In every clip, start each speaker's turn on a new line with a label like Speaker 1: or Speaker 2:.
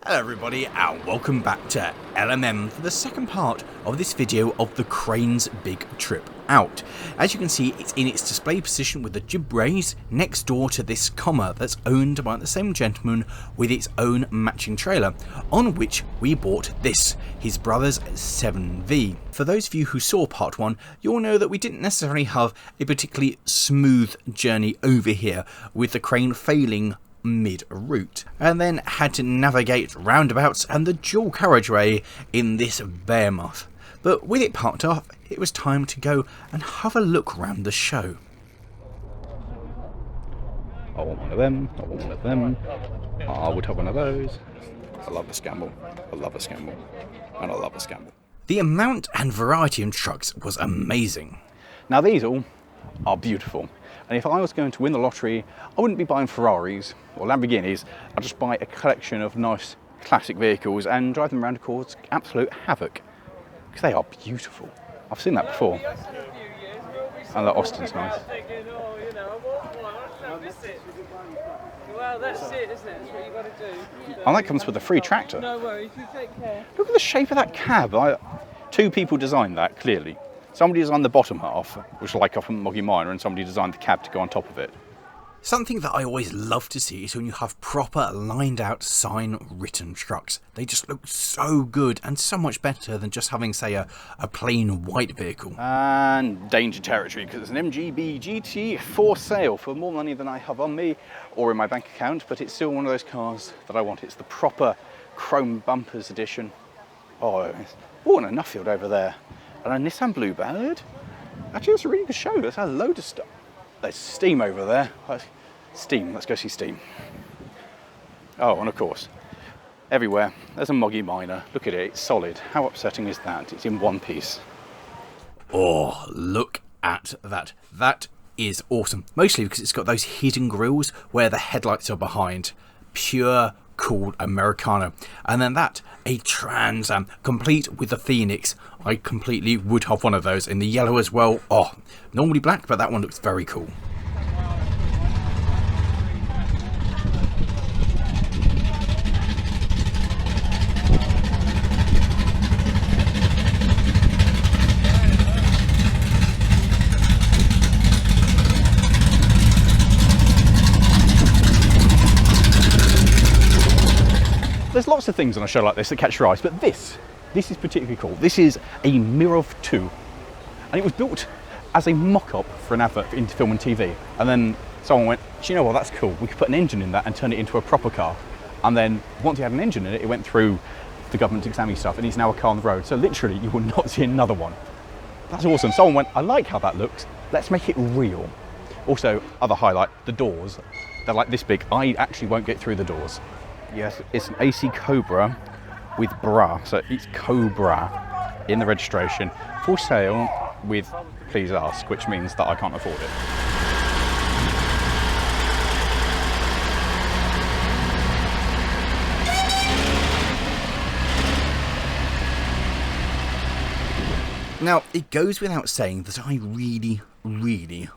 Speaker 1: Hello everybody and welcome back to LMM for the second part of this video of the crane's big trip out. As you can see, it's in its display position with the jib raised next door to this comma that's owned by the same gentleman with its own matching trailer, on which we bought this, his brother's 7V. For those of you who saw part 1, you'll know that we didn't necessarily have a particularly smooth journey over here, with the crane failing mid-route, and then had to navigate roundabouts and the dual carriageway in this behemoth. But with it parked off, it was time to go and have a look round the show. I want one of them, I want one of them, I would have one of those. I love a scamble, I love a scamble, and I love a scamble. The amount and variety of trucks was amazing. Now these all are beautiful. And if I was going to win the lottery, I wouldn't be buying Ferraris or Lamborghinis. I'd just buy a collection of nice classic vehicles and drive them around to cause absolute havoc. Because they are beautiful. I've seen that before. And that Austin's nice.
Speaker 2: Well, that's it, isn't it? That's what you've got to do.
Speaker 1: And that comes with a free tractor.
Speaker 2: No worries, you take care.
Speaker 1: Look at the shape of that cab. Two people designed that, clearly. Somebody designed the bottom half, which is like off a Moggy Minor, and somebody designed the cab to go on top of it. Something that I always love to see is when you have proper lined out sign written trucks. They just look so good and so much better than just having, say, a plain white vehicle. And danger territory, because it's an MGB GT for sale for more money than I have on me or in my bank account, but it's still one of those cars that I want. It's the proper chrome bumpers edition. Oh, and a Nuffield over there. And a Nissan Bluebird. Actually, that's a really good show. There's a load of stuff. There's Steam over there. Steam, let's go see Steam. Oh, and of course, everywhere, there's a Moggy Minor. Look at it, it's solid. How upsetting is that? It's in one piece. Oh, look at that. That is awesome. Mostly because it's got those hidden grills where the headlights are behind. Pure cool Americano. And then that, a Trans Am, complete with the Phoenix. I completely would have one of those in the yellow as well. Oh, normally black, but that one looks very cool. There's lots of things on a show like this that catch your eyes, but this is particularly cool. This is a Mirov 2, and it was built as a mock-up for an advert into film and TV. And then someone went, do you know what, that's cool. We could put an engine in that and turn it into a proper car. And then once it had an engine in it, it went through the government examining stuff, and it's now a car on the road. So literally, you will not see another one. That's awesome. Someone went, I like how that looks. Let's make it real. Also, other highlight, the doors. They're like this big. I actually won't get through the doors. Yes, it's an AC Cobra with bra, so it's Cobra in the registration, for sale with please ask, which means that I can't afford it. Now, it goes without saying that I really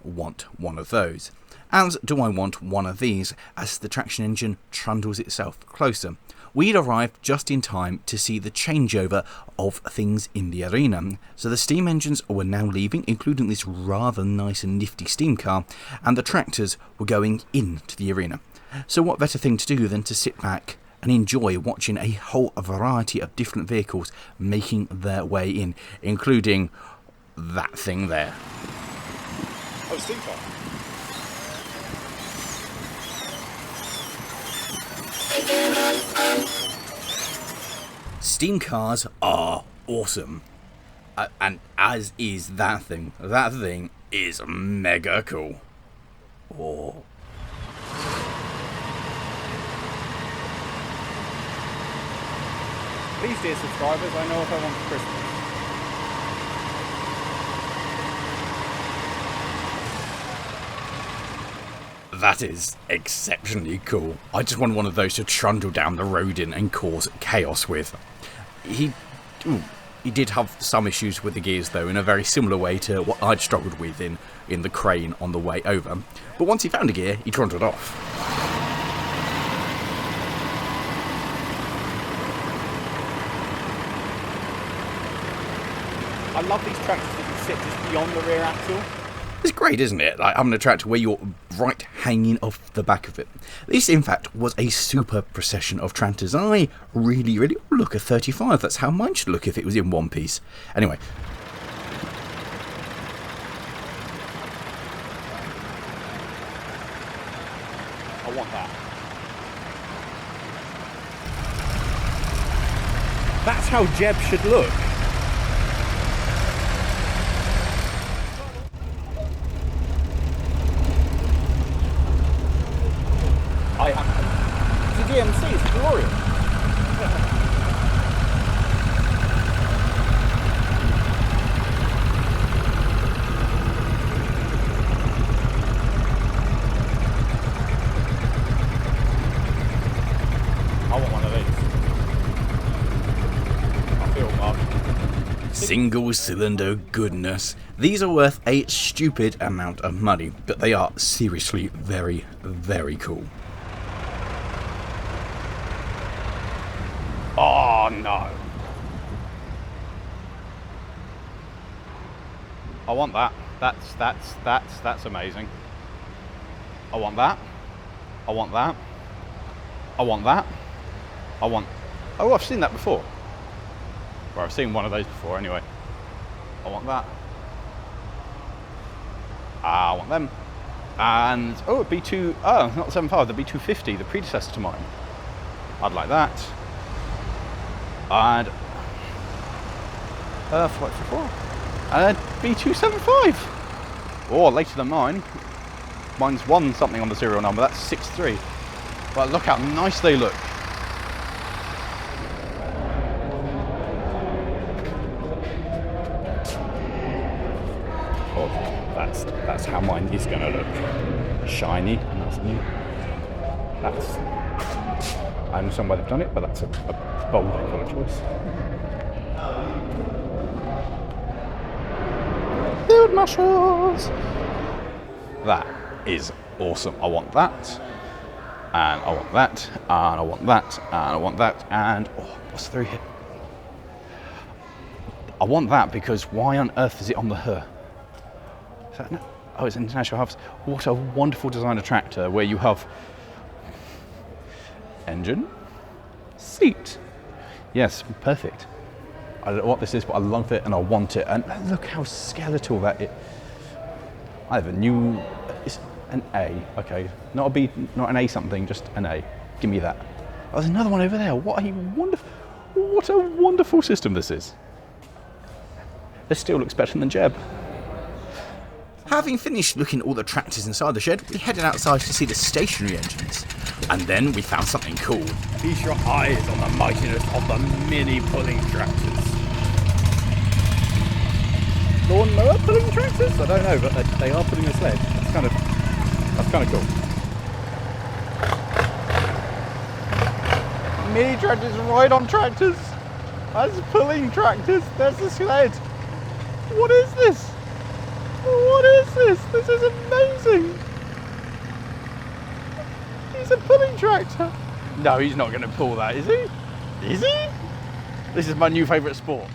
Speaker 1: want one of those. As do I want one of these, as the traction engine trundles itself closer. We'd arrived just in time to see the changeover of things in the arena. So the steam engines were now leaving, including this rather nice and nifty steam car, and the tractors were going into the arena. So what better thing to do than to sit back and enjoy watching a whole variety of different vehicles making their way in, including that thing there. Oh, steam car. Steam cars are awesome, and as is that thing. That thing is mega cool. Oh. Please, dear subscribers, I know what I want for Christmas. That is exceptionally cool. I just want one of those to trundle down the road in and cause chaos with. He did have some issues with the gears though, in a very similar way to what I'd struggled with in the crane on the way over. But once he found a gear, he trundled off. I love these tractors that can sit just beyond the rear axle. It's great, isn't it? Like having a tractor where you're right hanging off the back of it. This, in fact, was a super procession of tractors. I really look a 35. That's how mine should look if it was in one piece. Anyway. I want that. That's how Jeb should look. It's a GMC, it's a Lawrie. I want one of these. I feel marked. Single cylinder goodness. These are worth a stupid amount of money, but they are seriously very, very cool. Oh no. I want that. That's amazing. I want that. I want that. I want that. I want... Oh, I've seen that before. Or I've seen one of those before anyway. I want that. I want them. And, oh, it'd be not the 75, the B250, the predecessor to mine. I'd like that. And flight 4. And a B275. Or later than mine. Mine's 1 something on the serial number. That's 63. But look how nice they look. Oh, that's how mine is going to look. Shiny, nice and new. That's... I understand why they've done it, but that's a bold colour choice. Build muscles! That is awesome. I want that. And I want that. And I want that. And I want that. And, oh, what's through here? I want that because why on earth is it on the Her? Is that, no? Oh, it's International Harvest. What a wonderful designer tractor where you have engine, seat. Yes, perfect. I don't know what this is, but I love it and I want it. And look how skeletal that is. I have a new, it's an A, okay. Not a B, not an A something, just an A. Give me that. Oh, there's another one over there. What a wonderful system this is. This still looks better than Jeb. Having finished looking at all the tractors inside the shed, we headed outside to see the stationary engines. And then we found something cool. Feast your eyes on the mightiness of the mini pulling tractors. Lawnmower pulling tractors? I don't know, but they are pulling a sled. That's kind of cool. Mini tractors ride on tractors. That's pulling tractors. There's the sled. What is this? What is this? This is amazing. He's a pulling tractor. No, he's not going to pull that, is he? Is he? This is my new favourite sport.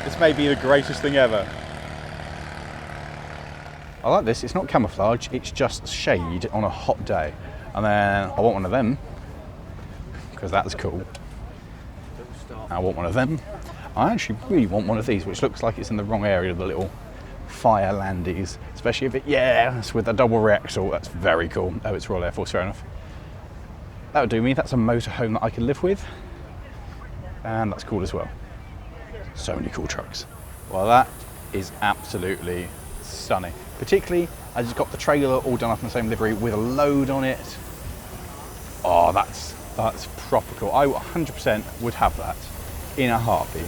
Speaker 1: This may be the greatest thing ever. I like this. It's not camouflage, it's just shade on a hot day. And then I want one of them, because that's cool. I want one of them. I actually really want one of these, which looks like it's in the wrong area, the little fire landies. Especially if it's with a double rear axle. That's very cool. Oh, it's Royal Air Force, fair enough. That would do me. That's a motorhome that I can live with. And that's cool as well. So many cool trucks. Well, that is absolutely stunning. Particularly, I just got the trailer all done up in the same livery with a load on it. Oh, that's proper cool. I 100% would have that in a heartbeat.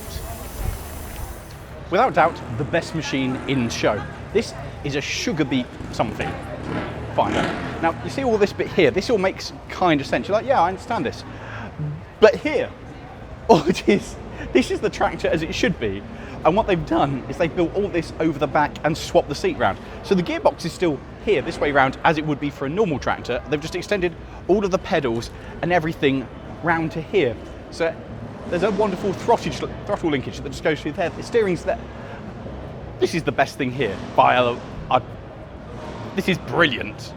Speaker 1: Without doubt, the best machine in show. This is a sugar beet something. Fine. Now, you see all this bit here, this all makes kind of sense. You're like, yeah, I understand this. But here, all it is This is the tractor as it should be. And what they've done is they've built all this over the back and swapped the seat round. So the gearbox is still here, this way round, as it would be for a normal tractor. They've just extended all of the pedals and everything round to here. So there's a wonderful throttle linkage that just goes through there. The steering's there. This is the best thing here. This is brilliant.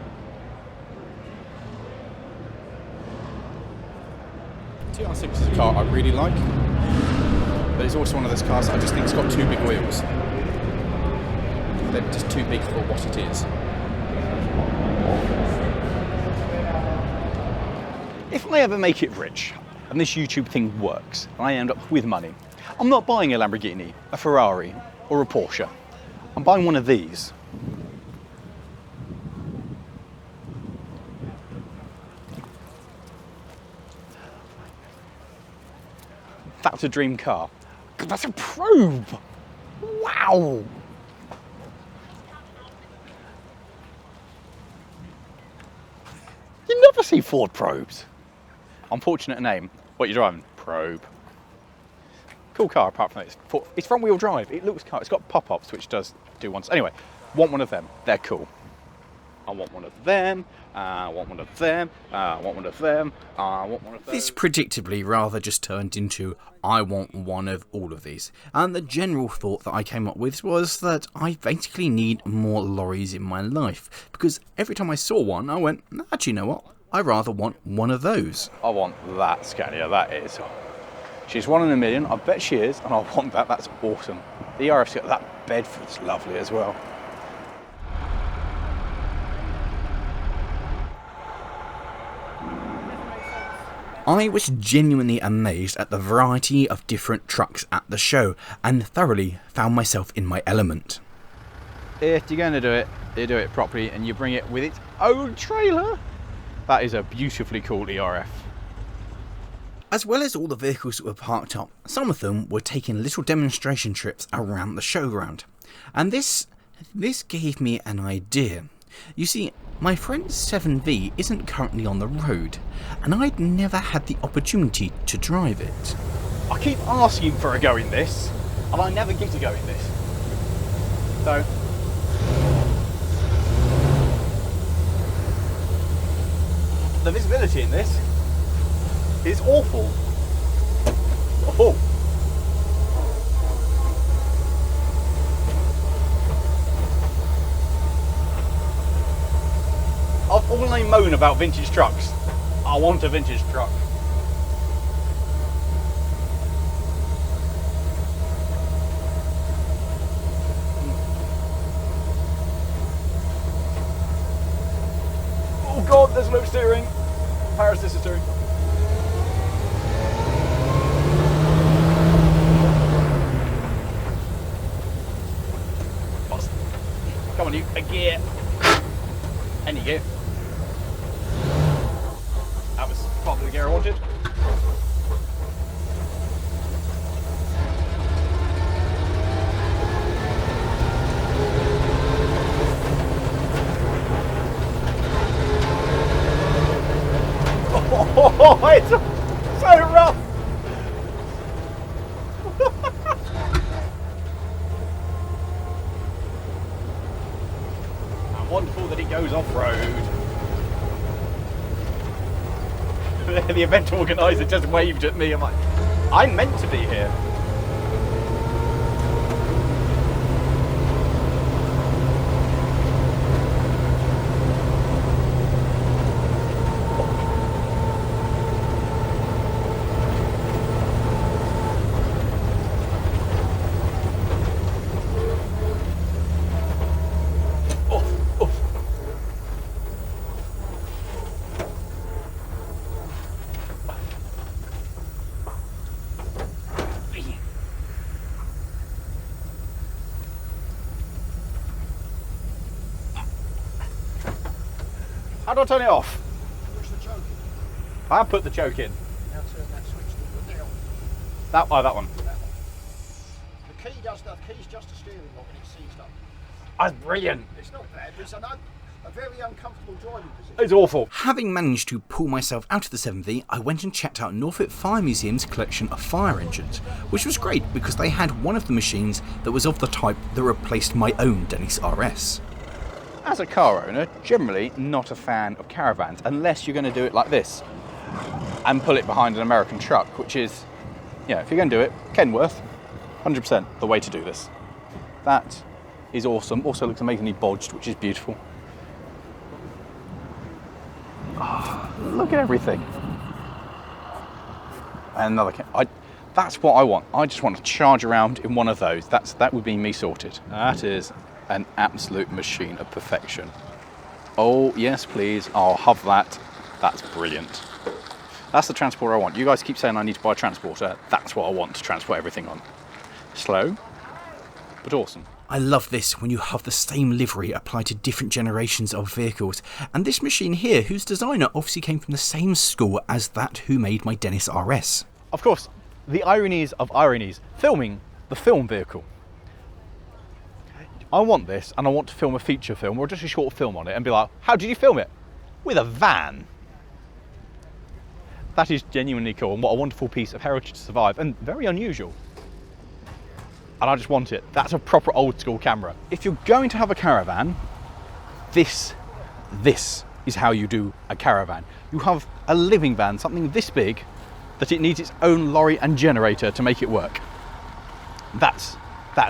Speaker 1: TR6 is a car I really like, but it's also one of those cars that I just think it's got too big wheels. They're just too big for what it is. If I ever make it rich, and this YouTube thing works, and I end up with money, I'm not buying a Lamborghini, a Ferrari, or a Porsche. I'm buying one of these. That's a dream car. That's a probe! Wow! You never see Ford probes. Unfortunate name. What are you driving? Probe. Cool car, apart from that. It's front wheel drive. It looks cool. It's got pop-ups, which does do once. Anyway, want one of them. They're cool. I want one of them. I want one of them. I want one of them. I want one of them.
Speaker 3: This predictably rather just turned into I want one of all of these. And the general thought that I came up with was that I basically need more lorries in my life. Because every time I saw one, I went, actually, you know what? I rather want one of those.
Speaker 1: I want that Scania. That is. She's 1 in a million. I bet she is. And I want that. That's awesome. The RF's got that Bedford's lovely as well.
Speaker 3: I was genuinely amazed at the variety of different trucks at the show and thoroughly found myself in my element.
Speaker 1: If you're going to do it, you do it properly and you bring it with its own trailer. That is a beautifully cool ERF.
Speaker 3: As well as all the vehicles that were parked up, some of them were taking little demonstration trips around the showground. And this gave me an idea. You see, my friend's 7V isn't currently on the road, and I'd never had the opportunity to drive it.
Speaker 1: I keep asking for a go in this, and I never get to go in this. So, the visibility in this is awful. Oh. All I moan about vintage trucks. I want a vintage truck. Oh God, there's no steering. Power assisted steering. Come on, you. A gear. Any gear. That was probably the gear I wanted. Oh, it's so rough. And wonderful that it goes off-road. The event organiser just waved at me. I'm like, I'm meant to be here. How do I turn it off?
Speaker 4: Push the choke in.
Speaker 1: I put the choke in.
Speaker 4: Now turn that switch to the down.
Speaker 1: That one.
Speaker 4: That one. The key's just a steering lock and it's seized up.
Speaker 1: That's brilliant.
Speaker 4: It's not bad, but it's an A very uncomfortable driving position.
Speaker 1: It's awful.
Speaker 3: Having managed to pull myself out of the 7V, I went and checked out Norfolk Fire Museum's collection of fire engines, which was great because they had one of the machines that was of the type that replaced my own Dennis RS.
Speaker 1: As a car owner, generally not a fan of caravans, unless you're going to do it like this and pull it behind an American truck, which is, you know, if you're going to do it, Kenworth, 100% the way to do this. That is awesome. Also looks amazingly bodged, which is beautiful. Oh, look at everything. And another, that's what I want. I just want to charge around in one of those. That would be me sorted. That is an absolute machine of perfection. Oh, yes, please. I'll have that. That's brilliant. That's the transporter I want. You guys keep saying I need to buy a transporter. That's what I want to transport everything on. Slow, but awesome.
Speaker 3: I love this when you have the same livery applied to different generations of vehicles, and this machine here, whose designer obviously came from the same school as that who made my Dennis RS.
Speaker 1: Of course, the ironies of ironies, filming the film vehicle. I want this, and I want to film a feature film or just a short film on it and be like, how did you film it? With a van. That is genuinely cool, and what a wonderful piece of heritage to survive, and very unusual. And I just want it. That's a proper old school camera. If you're going to have a caravan, this is how you do a caravan. You have a living van, something this big, that it needs its own lorry and generator to make it work. That's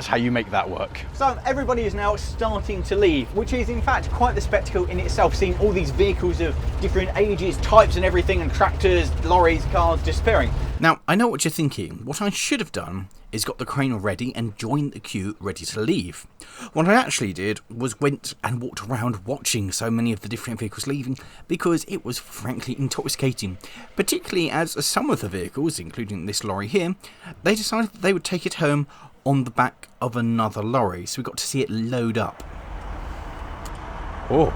Speaker 1: how you make that work. So everybody is now starting to leave, which is in fact quite the spectacle in itself, seeing all these vehicles of different ages, types and everything, and tractors, lorries, cars disappearing.
Speaker 3: Now, I know what you're thinking. What I should have done is got the crane ready and joined the queue ready to leave. What I actually did was went and walked around watching so many of the different vehicles leaving, because it was frankly intoxicating, particularly as some of the vehicles, including this lorry here, they decided that they would take it home on the back of another lorry, so we got to see it load up.
Speaker 1: Oh.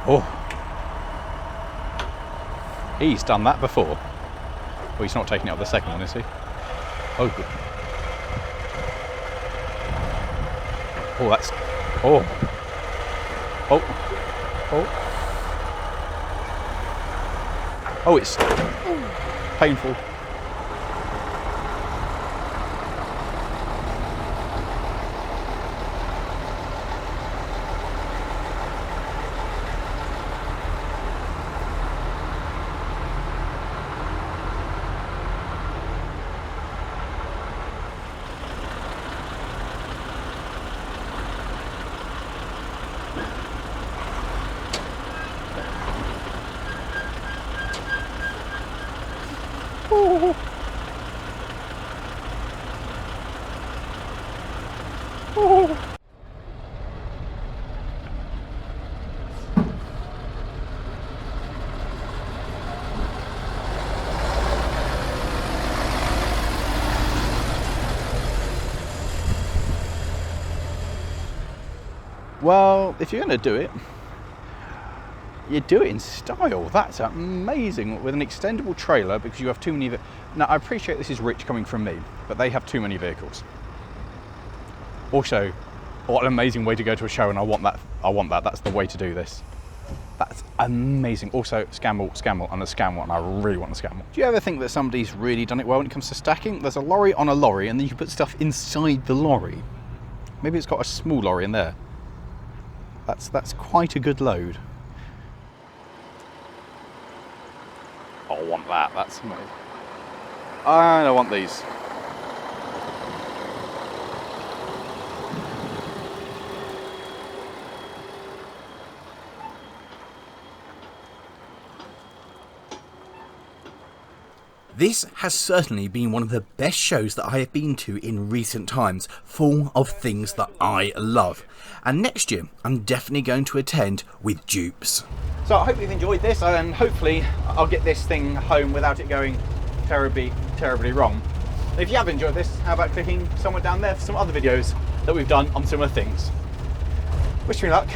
Speaker 1: Oh. He's done that before. Well, he's not taking it up the second one, is he? Oh, good. Oh, that's... Oh. Oh. Oh. Oh, it's painful. Well, if you're going to do it, you do it in style. That's amazing, with an extendable trailer, because you have too many. Now, I appreciate this is rich coming from me, but they have too many vehicles. Also, what an amazing way to go to a show, and I want that. That's the way to do this. That's amazing. Also, Scammel, and the Scammel, and I really want the Scammel. Do you ever think that somebody's really done it well when it comes to stacking? There's a lorry on a lorry, and then you can put stuff inside the lorry. Maybe it's got a small lorry in there. That's quite a good load. I want that. That's amazing. I want these.
Speaker 3: This has certainly been one of the best shows that I have been to in recent times, full of things that I love. And next year, I'm definitely going to attend with dupes.
Speaker 1: So I hope you've enjoyed this, and hopefully I'll get this thing home without it going terribly wrong. If you have enjoyed this, how about clicking somewhere down there for some other videos that we've done on similar things. Wish me luck.